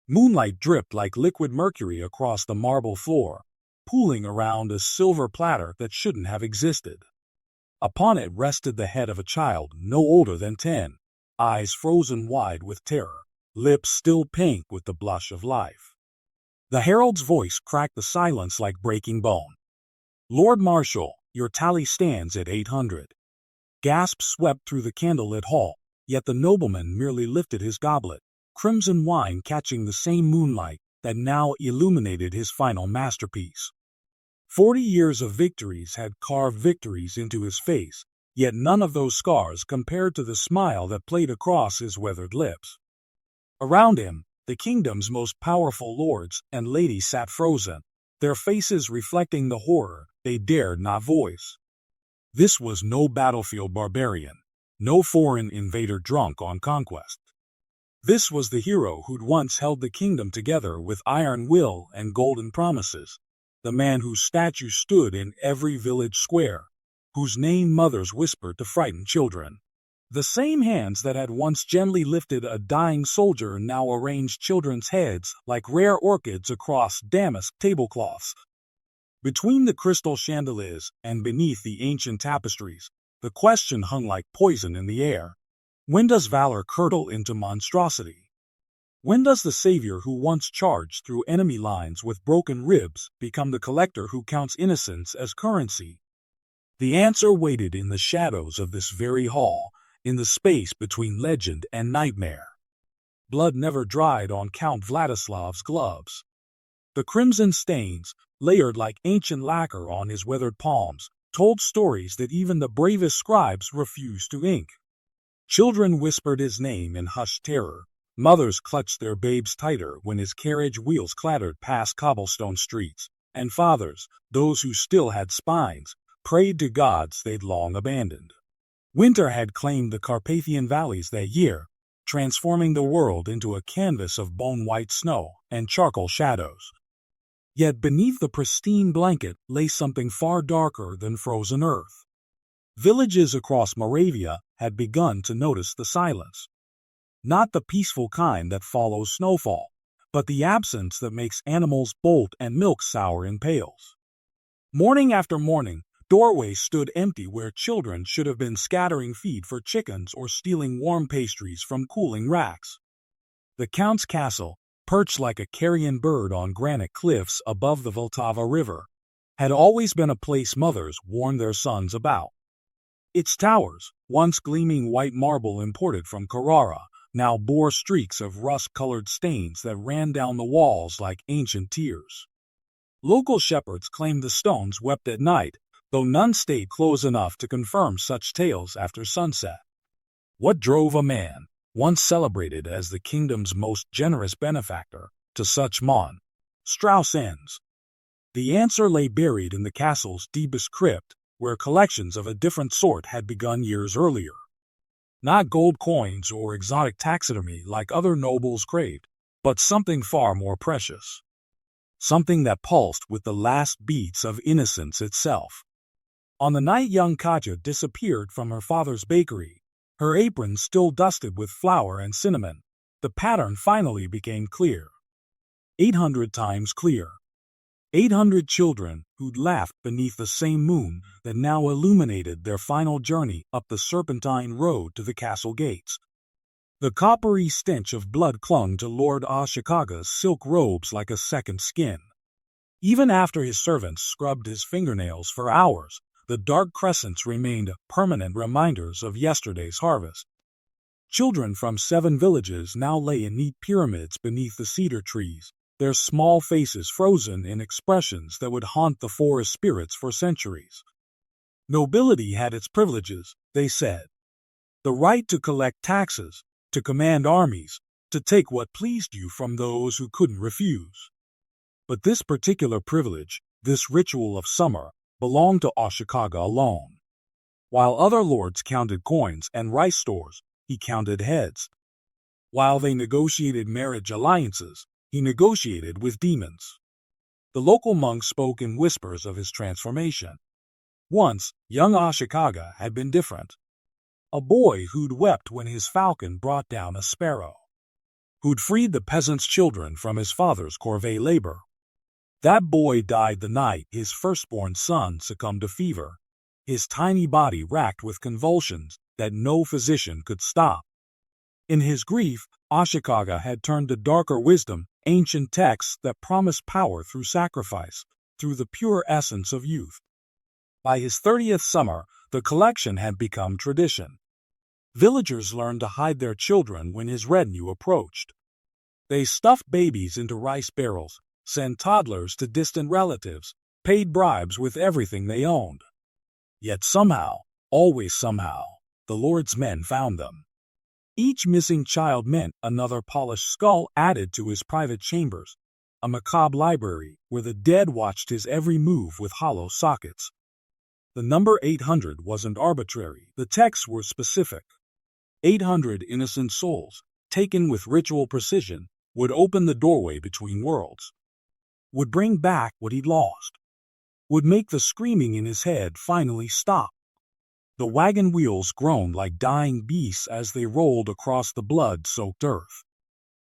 Moonlight dripped like liquid mercury across the marble floor, pooling around a silver platter that shouldn't have existed. Upon it rested the head of a child no older than 10, eyes frozen wide with terror, lips still pink with the blush of life. The herald's voice cracked the silence like breaking bone. "Lord Marshal, your tally stands at 800. Gasps swept through the candlelit hall, yet the nobleman merely lifted his goblet, crimson wine catching the same moonlight that now illuminated his final masterpiece. 40 years of victories had carved victories into his face, yet none of those scars compared to the smile that played across his weathered lips. Around him, the kingdom's most powerful lords and ladies sat frozen, their faces reflecting the horror they dared not voice. This was no battlefield barbarian, no foreign invader drunk on conquest. This was the hero who'd once held the kingdom together with iron will and golden promises, the man whose statue stood in every village square, whose name mothers whispered to frightened children. The same hands that had once gently lifted a dying soldier now arranged children's heads like rare orchids across damask tablecloths. Between the crystal chandeliers and beneath the ancient tapestries, the question hung like poison in the air. When does valor curdle into monstrosity? When does the savior who once charged through enemy lines with broken ribs become the collector who counts innocence as currency? The answer waited in the shadows of this very hall, in the space between legend and nightmare. Blood never dried on Count Vladislav's gloves. The crimson stains, layered like ancient lacquer on his weathered palms, told stories that even the bravest scribes refused to ink. Children whispered his name in hushed terror. Mothers clutched their babes tighter when his carriage wheels clattered past cobblestone streets, and fathers, those who still had spines, prayed to gods they'd long abandoned. Winter had claimed the Carpathian valleys that year, transforming the world into a canvas of bone-white snow and charcoal shadows. Yet beneath the pristine blanket lay something far darker than frozen earth. Villages across Moravia had begun to notice the silence. Not the peaceful kind that follows snowfall, but the absence that makes animals bolt and milk sour in pails. Morning after morning, doorways stood empty where children should have been scattering feed for chickens or stealing warm pastries from cooling racks. The Count's castle, perched like a carrion bird on granite cliffs above the Vltava River, had always been a place mothers warned their sons about. Its towers, once gleaming white marble imported from Carrara, now bore streaks of rust-colored stains that ran down the walls like ancient tears. Local shepherds claimed the stones wept at night, though none stayed close enough to confirm such tales after sunset. What drove a man, once celebrated as the kingdom's most generous benefactor, to such monstrous ends? The answer lay buried in the castle's deepest crypt, where collections of a different sort had begun years earlier. Not gold coins or exotic taxidermy like other nobles craved, but something far more precious. Something that pulsed with the last beats of innocence itself. On the night young Katya disappeared from her father's bakery, her apron still dusted with flour and cinnamon, the pattern finally became clear. 800 times clear. 800 children who'd laughed beneath the same moon that now illuminated their final journey up the serpentine road to the castle gates. The coppery stench of blood clung to Lord Ashikaga's silk robes like a second skin. Even after his servants scrubbed his fingernails for hours, the dark crescents remained permanent reminders of yesterday's harvest. Children from 7 villages now lay in neat pyramids beneath the cedar trees, their small faces frozen in expressions that would haunt the forest spirits for centuries. Nobility had its privileges, they said. The right to collect taxes, to command armies, to take what pleased you from those who couldn't refuse. But this particular privilege, this ritual of summer, belonged to Ashikaga alone. While other lords counted coins and rice stores, he counted heads. While they negotiated marriage alliances, he negotiated with demons. The local monks spoke in whispers of his transformation. Once, young Ashikaga had been different. A boy who'd wept when his falcon brought down a sparrow. who'd freed the peasant's children from his father's corvée labor. That boy died the night his firstborn son succumbed to fever, his tiny body racked with convulsions that no physician could stop. In his grief, Ashikaga had turned to darker wisdom, ancient texts that promised power through sacrifice, through the pure essence of youth. By his 30th summer, the collection had become tradition. Villagers learned to hide their children when his retinue approached. They stuffed babies into rice barrels, sent toddlers to distant relatives, paid bribes with everything they owned. Yet somehow, always somehow, the Lord's men found them. Each missing child meant another polished skull added to his private chambers, a macabre library where the dead watched his every move with hollow sockets. The number 800 wasn't arbitrary. The texts were specific. 800 innocent souls, taken with ritual precision, would open the doorway between worlds, would bring back what he'd lost, would make the screaming in his head finally stop. The wagon wheels groaned like dying beasts as they rolled across the blood-soaked earth.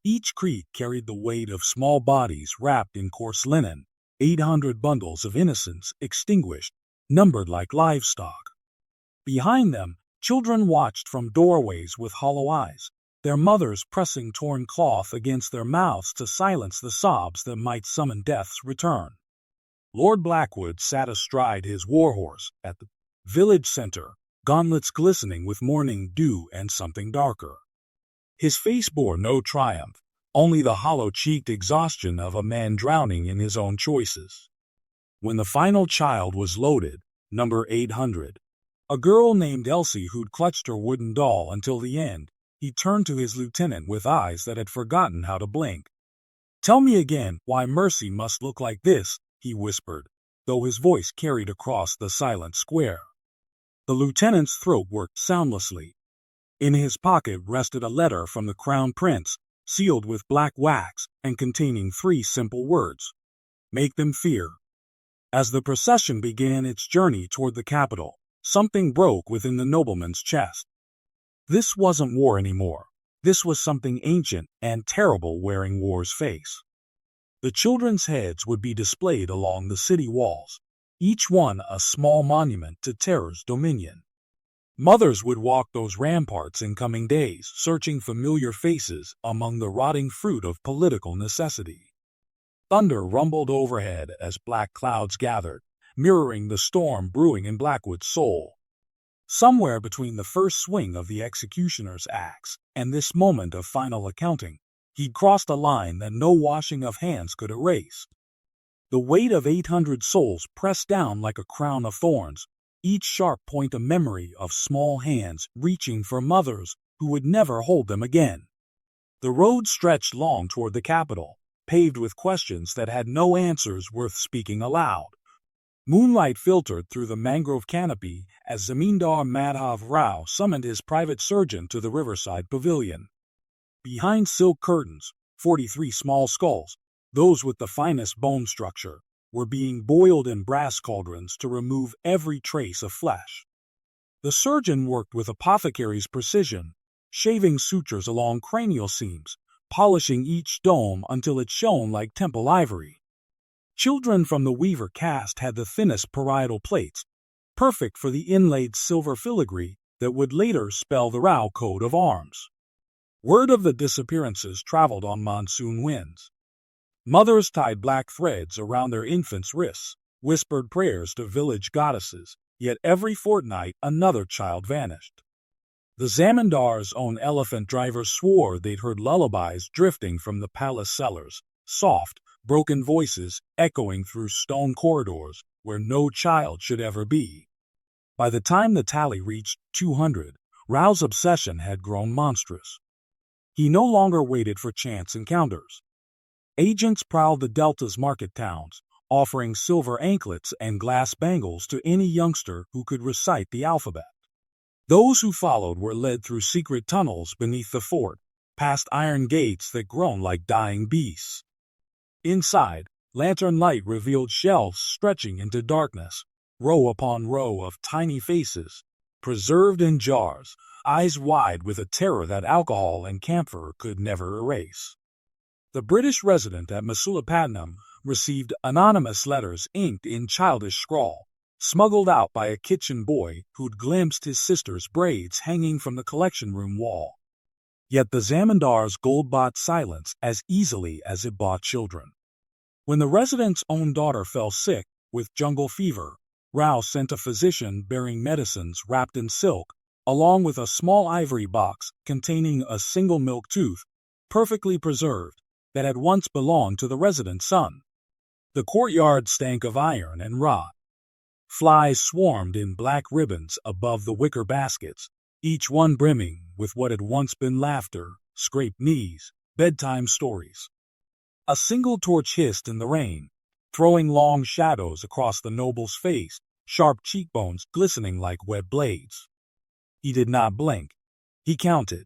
Each crate carried the weight of small bodies wrapped in coarse linen, 800 bundles of innocence extinguished, numbered like livestock. Behind them, children watched from doorways with hollow eyes, their mothers pressing torn cloth against their mouths to silence the sobs that might summon death's return. Lord Blackwood sat astride his warhorse at the village center, gauntlets glistening with morning dew and something darker. His face bore no triumph, only the hollow-cheeked exhaustion of a man drowning in his own choices. When the final child was loaded, number 800, a girl named Elsie who'd clutched her wooden doll until the end, he turned to his lieutenant with eyes that had forgotten how to blink. "Tell me again why mercy must look like this," he whispered, though his voice carried across the silent square. The lieutenant's throat worked soundlessly. In his pocket rested a letter from the Crown Prince, sealed with black wax and containing 3 simple words: "Make them fear." As the procession began its journey toward the capital, something broke within the nobleman's chest. This wasn't war anymore. This was something ancient and terrible wearing war's face. The children's heads would be displayed along the city walls, each one a small monument to terror's dominion. Mothers would walk those ramparts in coming days, searching familiar faces among the rotting fruit of political necessity. Thunder rumbled overhead as black clouds gathered, mirroring the storm brewing in Blackwood's soul. Somewhere between the first swing of the executioner's axe and this moment of final accounting, he'd crossed a line that no washing of hands could erase. The weight of 800 souls pressed down like a crown of thorns, each sharp point a memory of small hands reaching for mothers who would never hold them again. The road stretched long toward the capital, paved with questions that had no answers worth speaking aloud. Moonlight filtered through the mangrove canopy as Zamindar Madhav Rao summoned his private surgeon to the riverside pavilion. Behind silk curtains, 43 small skulls, those with the finest bone structure, were being boiled in brass cauldrons to remove every trace of flesh. The surgeon worked with apothecary's precision, shaving sutures along cranial seams, polishing each dome until it shone like temple ivory. Children from the weaver caste had the thinnest parietal plates, perfect for the inlaid silver filigree that would later spell the Rao coat of arms. Word of the disappearances traveled on monsoon winds. Mothers tied black threads around their infants' wrists, whispered prayers to village goddesses, yet every fortnight another child vanished. The Zamindar's own elephant driver swore they'd heard lullabies drifting from the palace cellars, soft, broken voices echoing through stone corridors where no child should ever be. By the time the tally reached 200, Rao's obsession had grown monstrous. He no longer waited for chance encounters. Agents prowled the Delta's market towns, offering silver anklets and glass bangles to any youngster who could recite the alphabet. Those who followed were led through secret tunnels beneath the fort, past iron gates that groaned like dying beasts. Inside, lantern light revealed shelves stretching into darkness, row upon row of tiny faces, preserved in jars, eyes wide with a terror that alcohol and camphor could never erase. The British resident at Masulipatam received anonymous letters inked in childish scrawl, smuggled out by a kitchen boy who'd glimpsed his sister's braids hanging from the collection room wall. Yet the Zamandar's gold bought silence as easily as it bought children. When the resident's own daughter fell sick with jungle fever, Rao sent a physician bearing medicines wrapped in silk, along with a small ivory box containing a single milk tooth, perfectly preserved, that had once belonged to the resident's son. The courtyard stank of iron and rot. Flies swarmed in black ribbons above the wicker baskets, each one brimming with what had once been laughter, scraped knees, bedtime stories. A single torch hissed in the rain, throwing long shadows across the noble's face, sharp cheekbones glistening like wet blades. He did not blink. He counted.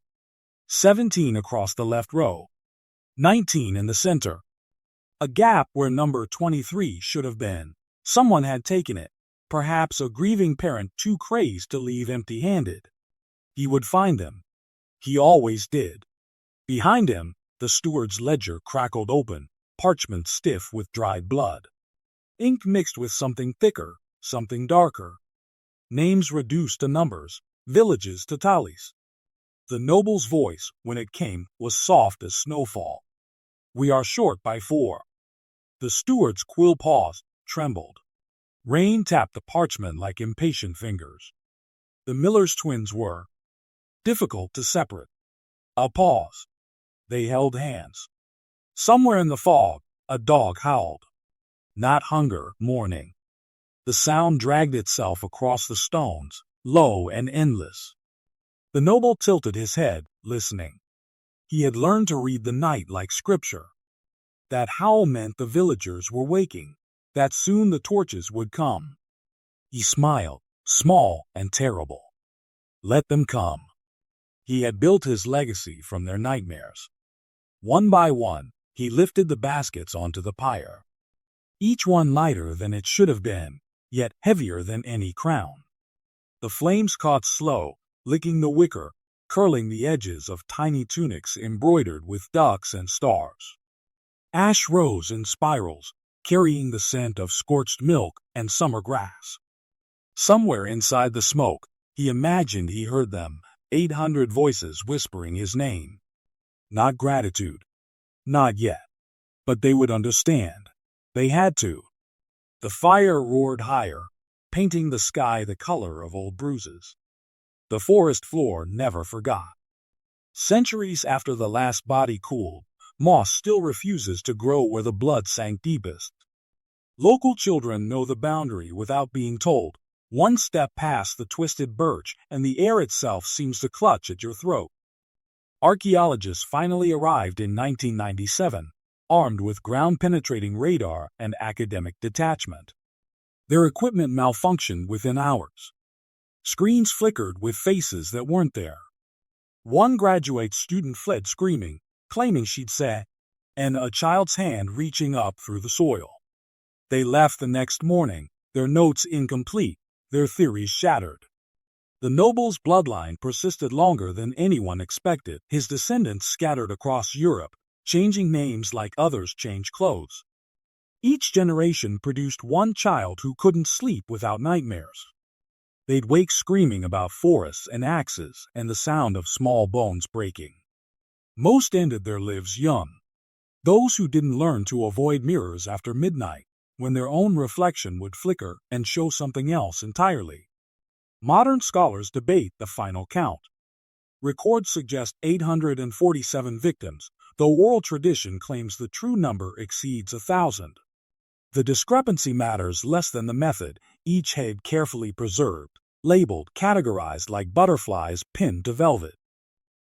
17 across the left row. 19 in the center. A gap where number 23 should have been. Someone had taken it, perhaps a grieving parent too crazed to leave empty-handed. He would find them. He always did. Behind him, the steward's ledger crackled open, parchment stiff with dried blood. Ink mixed with something thicker, something darker. Names reduced to numbers, villages to tallies. The noble's voice, when it came, was soft as snowfall. "We are short by 4. The steward's quill paused, trembled. Rain tapped the parchment like impatient fingers. The miller's twins were difficult to separate. A pause. They held hands. Somewhere in the fog, a dog howled. Not hunger, mourning. The sound dragged itself across the stones, low and endless. The noble tilted his head, listening. He had learned to read the night like scripture. That howl meant the villagers were waking, that soon the torches would come. He smiled, small and terrible. Let them come. He had built his legacy from their nightmares. One by one, he lifted the baskets onto the pyre. Each one lighter than it should have been, yet heavier than any crown. The flames caught slow, licking the wicker, curling the edges of tiny tunics embroidered with ducks and stars. Ash rose in spirals, carrying the scent of scorched milk and summer grass. Somewhere inside the smoke, he imagined he heard them, 800 voices whispering his name. Not gratitude. Not yet. But they would understand. They had to. The fire roared higher, painting the sky the color of old bruises. The forest floor never forgot. Centuries after the last body cooled, moss still refuses to grow where the blood sank deepest. Local children know the boundary without being told. One step past the twisted birch, and the air itself seems to clutch at your throat. Archaeologists finally arrived in 1997, armed with ground-penetrating radar and academic detachment. Their equipment malfunctioned within hours. Screens flickered with faces that weren't there. One graduate student fled screaming, claiming she'd said, and a child's hand reaching up through the soil. They left the next morning, their notes incomplete, their theories shattered. The noble's bloodline persisted longer than anyone expected. His descendants scattered across Europe, changing names like others change clothes. Each generation produced one child who couldn't sleep without nightmares. They'd wake screaming about forests and axes and the sound of small bones breaking. Most ended their lives young. Those who didn't learn to avoid mirrors after midnight, when their own reflection would flicker and show something else entirely. Modern scholars debate the final count. Records suggest 847 victims, though oral tradition claims the true number exceeds 1,000. The discrepancy matters less than the method, each head carefully preserved, labeled, categorized like butterflies pinned to velvet.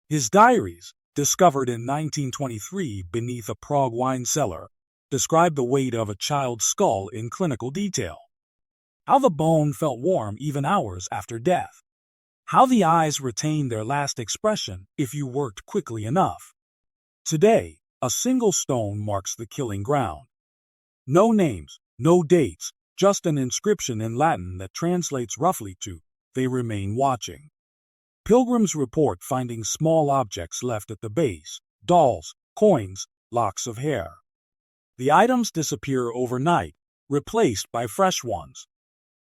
His diaries, discovered in 1923 beneath a Prague wine cellar, describe the weight of a child's skull in clinical detail. How the bone felt warm even hours after death. How the eyes retained their last expression if you worked quickly enough. Today, a single stone marks the killing ground. No names, no dates, just an inscription in Latin that translates roughly to they remain watching. Pilgrims report finding small objects left at the base: dolls, coins, locks of hair. The items disappear overnight, replaced by fresh ones.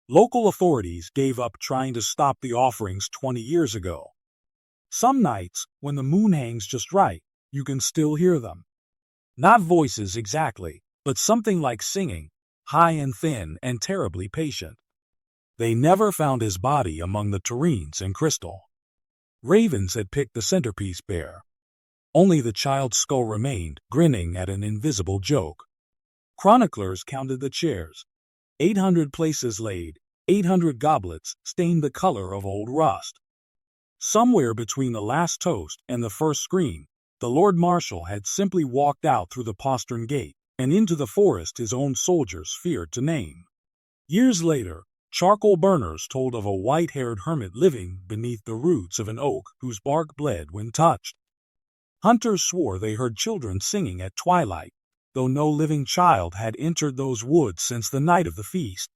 Local authorities gave up trying to stop the offerings 20 years ago. Some nights, when the moon hangs just right, you can still hear them. Not voices exactly, but something like singing, high and thin and terribly patient. They never found his body among the terrines and crystal. Ravens had picked the centerpiece bare. Only the child's skull remained, grinning at an invisible joke. Chroniclers counted the chairs. 800 places laid, 800 goblets stained the color of old rust. Somewhere between the last toast and the first scream, the Lord Marshal had simply walked out through the postern gate and into the forest his own soldiers feared to name. Years later, charcoal burners told of a white-haired hermit living beneath the roots of an oak whose bark bled when touched. Hunters swore they heard children singing at twilight, though no living child had entered those woods since the night of the feast.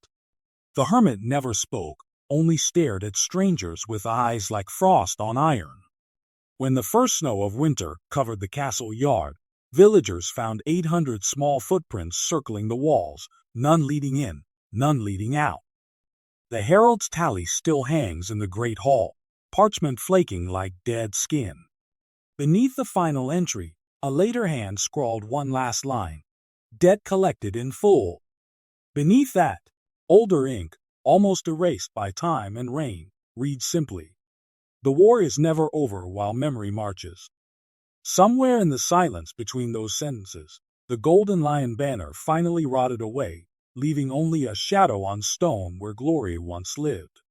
The hermit never spoke, only stared at strangers with eyes like frost on iron. When the first snow of winter covered the castle yard, villagers found 800 small footprints circling the walls, none leading in, none leading out. The herald's tally still hangs in the great hall, parchment flaking like dead skin. Beneath the final entry, a later hand scrawled one last line: "Debt collected in full." Beneath that, older ink, almost erased by time and rain, reads simply: "The war is never over while memory marches." Somewhere in the silence between those sentences, the golden lion banner finally rotted away, leaving only a shadow on stone where glory once lived.